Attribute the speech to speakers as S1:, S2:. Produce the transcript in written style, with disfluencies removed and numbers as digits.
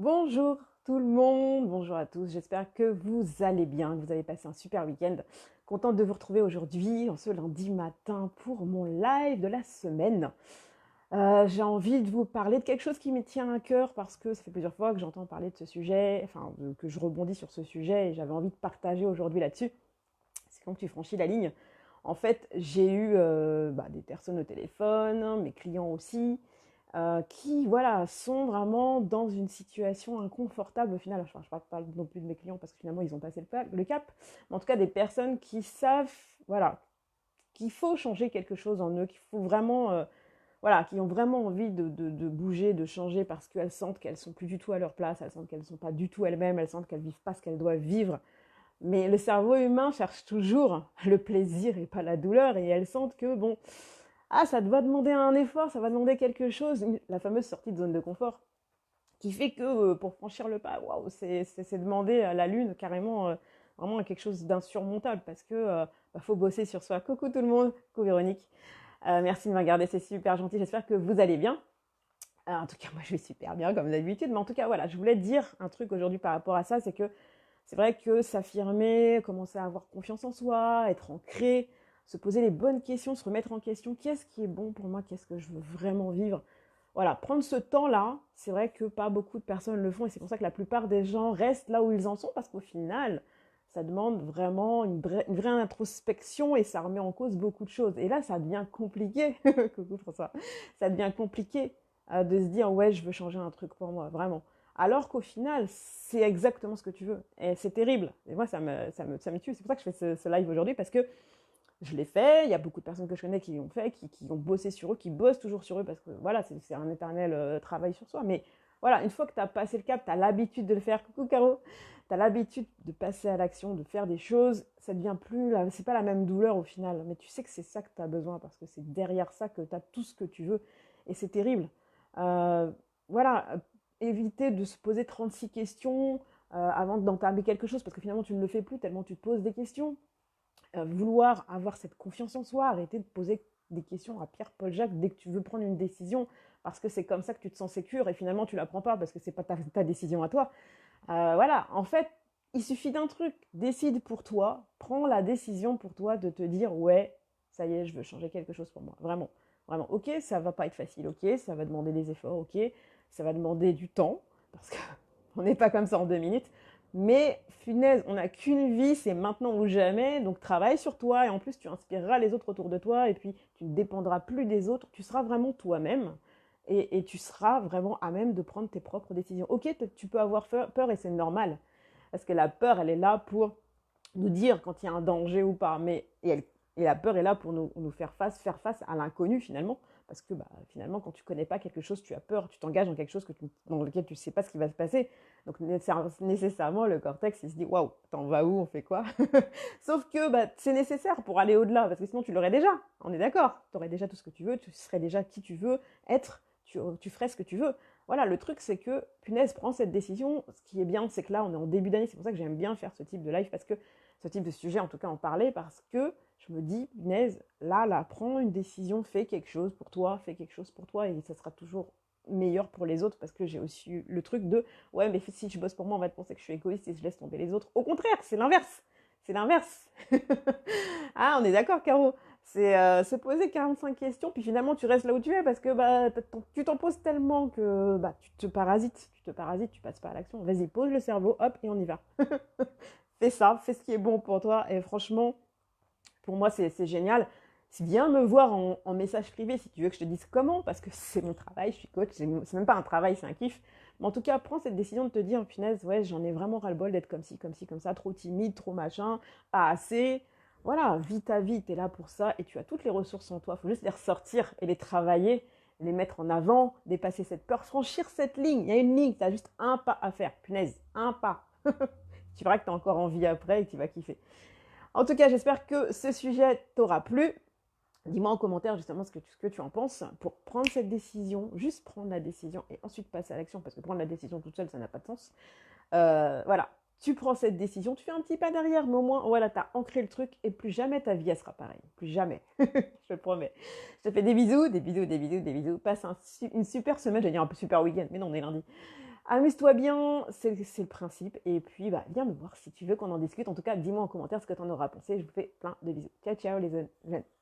S1: Bonjour tout le monde, bonjour à tous, j'espère que vous allez bien, que vous avez passé un super week-end. Contente de vous retrouver aujourd'hui, en ce lundi matin, pour mon live de la semaine. J'ai envie de vous parler de quelque chose qui me tient à cœur parce que ça fait plusieurs fois que j'entends parler de ce sujet, que je rebondis sur ce sujet et j'avais envie de partager aujourd'hui là-dessus. C'est quand tu franchis la ligne. En fait, j'ai eu des personnes au téléphone, mes clients aussi, qui voilà, sont vraiment dans une situation inconfortable au final. Je ne parle pas non plus de mes clients parce que finalement ils ont passé le cap, mais en tout cas des personnes qui savent voilà, qu'il faut changer quelque chose en eux, qu'il faut vraiment, voilà, qui ont vraiment envie de bouger, de changer parce qu'elles sentent qu'elles sont plus du tout à leur place, elles sentent qu'elles ne sont pas du tout elles-mêmes, elles sentent qu'elles ne vivent pas ce qu'elles doivent vivre. Mais le cerveau humain cherche toujours le plaisir et pas la douleur et elles sentent que bon, ça va demander un effort, ça va demander quelque chose, la fameuse sortie de zone de confort, qui fait que pour franchir le pas, waouh, c'est demander à la lune carrément vraiment quelque chose d'insurmontable parce que faut bosser sur soi. Coucou tout le monde, coucou Véronique. Merci de me regarder, c'est super gentil, j'espère que vous allez bien. En tout cas, moi je vais super bien comme d'habitude, mais en tout cas, voilà, je voulais te dire un truc aujourd'hui par rapport à ça, c'est que c'est vrai que s'affirmer, commencer à avoir confiance en soi, être ancré, se poser les bonnes questions, se remettre en question, qu'est-ce qui est bon pour moi, qu'est-ce que je veux vraiment vivre. Voilà, prendre ce temps-là, c'est vrai que pas beaucoup de personnes le font et c'est pour ça que la plupart des gens restent là où ils en sont parce qu'au final, ça demande vraiment une vraie introspection et ça remet en cause beaucoup de choses. Et là, ça devient compliqué. Coucou François. Ça devient compliqué de se dire, ouais, je veux changer un truc pour moi, vraiment. Alors qu'au final, c'est exactement ce que tu veux. Et c'est terrible. Et moi, ça me tue. C'est pour ça que je fais ce live aujourd'hui parce que je l'ai fait. Il y a beaucoup de personnes que je connais qui l'ont fait, qui ont bossé sur eux, qui bossent toujours sur eux parce que voilà, c'est un éternel travail sur soi. Mais voilà, une fois que tu as passé le cap, tu as l'habitude de le faire. Coucou Caro, tu as l'habitude de passer à l'action, de faire des choses, ça devient plus, c'est pas la même douleur au final. Mais tu sais que c'est ça que tu as besoin parce que c'est derrière ça que tu as tout ce que tu veux. Et c'est terrible. Euh, voilà, éviter de se poser 36 questions avant d'entamer quelque chose parce que finalement tu ne le fais plus tellement tu te poses des questions. Vouloir avoir cette confiance en soi, arrêter de poser des questions à Pierre, Paul, Jacques dès que tu veux prendre une décision parce que c'est comme ça que tu te sens sécure et finalement tu la prends pas parce que c'est pas ta décision à toi. Voilà, en fait, il suffit d'un truc, décide pour toi, prends la décision pour toi de te dire ouais, ça y est, je veux changer quelque chose pour moi, vraiment. Vraiment, ok, ça va pas être facile, ok, ça va demander des efforts, ok, ça va demander du temps, parce qu'on n'est pas comme ça en 2 minutes, mais funaise, on n'a qu'une vie, c'est maintenant ou jamais, donc travaille sur toi, et en plus tu inspireras les autres autour de toi, et puis tu ne dépendras plus des autres, tu seras vraiment toi-même, et tu seras vraiment à même de prendre tes propres décisions. Ok, tu peux avoir peur et c'est normal, parce que la peur, elle est là pour nous dire quand il y a un danger ou pas, et la peur est là pour nous faire face à l'inconnu finalement, parce que finalement quand tu connais pas quelque chose, tu as peur, tu t'engages dans quelque chose dans lequel tu sais pas ce qui va se passer, donc nécessairement le cortex il se dit waouh, t'en vas où, on fait quoi. Sauf que c'est nécessaire pour aller au-delà, parce que sinon tu l'aurais déjà, on est d'accord, tu aurais déjà tout ce que tu veux, tu serais déjà qui tu veux être, tu ferais ce que tu veux. Voilà, le truc c'est que, punaise, prends cette décision. Ce qui est bien, c'est que là on est en début d'année, c'est pour ça que j'aime bien faire ce type de live, parce que ce type de sujet, en tout cas en parler, parce que je me dis, punaise, là, prends une décision, fais quelque chose pour toi, fais quelque chose pour toi, et ça sera toujours meilleur pour les autres, parce que j'ai aussi eu le truc de, ouais, mais si je bosse pour moi, on va te penser que je suis égoïste et je laisse tomber les autres. Au contraire, c'est l'inverse. C'est l'inverse. Ah, on est d'accord, Caro. C'est se poser 45 questions, puis finalement tu restes là où tu es parce que tu t'en poses tellement que tu te parasites, tu passes pas à l'action. Vas-y, pose le cerveau, hop, et on y va. Fais ça, fais ce qui est bon pour toi, et franchement, pour moi, c'est génial. Viens me voir en message privé si tu veux que je te dise comment, parce que c'est mon travail, je suis coach, c'est même pas un travail, c'est un kiff. Mais en tout cas, prends cette décision de te dire, punaise, ouais, j'en ai vraiment ras-le-bol d'être comme ci, comme ci, comme ça, trop timide, trop machin, pas assez. Voilà, vis ta vie, t'es là pour ça, et tu as toutes les ressources en toi. Il faut juste les ressortir et les travailler, les mettre en avant, dépasser cette peur, franchir cette ligne. Il y a une ligne, tu as juste un pas à faire. Punaise, un pas. Tu verras que tu as encore envie après et que tu vas kiffer. En tout cas, j'espère que ce sujet t'aura plu. Dis-moi en commentaire justement ce que tu en penses pour prendre cette décision, juste prendre la décision et ensuite passer à l'action, parce que prendre la décision toute seule, ça n'a pas de sens. Voilà, tu prends cette décision, tu fais un petit pas derrière, mais au moins, voilà, tu as ancré le truc et plus jamais ta vie, elle sera pareille. Plus jamais. Je te le promets. Je te fais des bisous, des bisous, des bisous, des bisous. Passe une super semaine, j'allais dire un peu super week-end, mais non, on est lundi. Amuse-toi bien, c'est le principe. Et puis, bah, viens me voir si tu veux qu'on en discute. En tout cas, dis-moi en commentaire ce que tu en auras pensé. Je vous fais plein de bisous. Ciao, ciao les jeunes.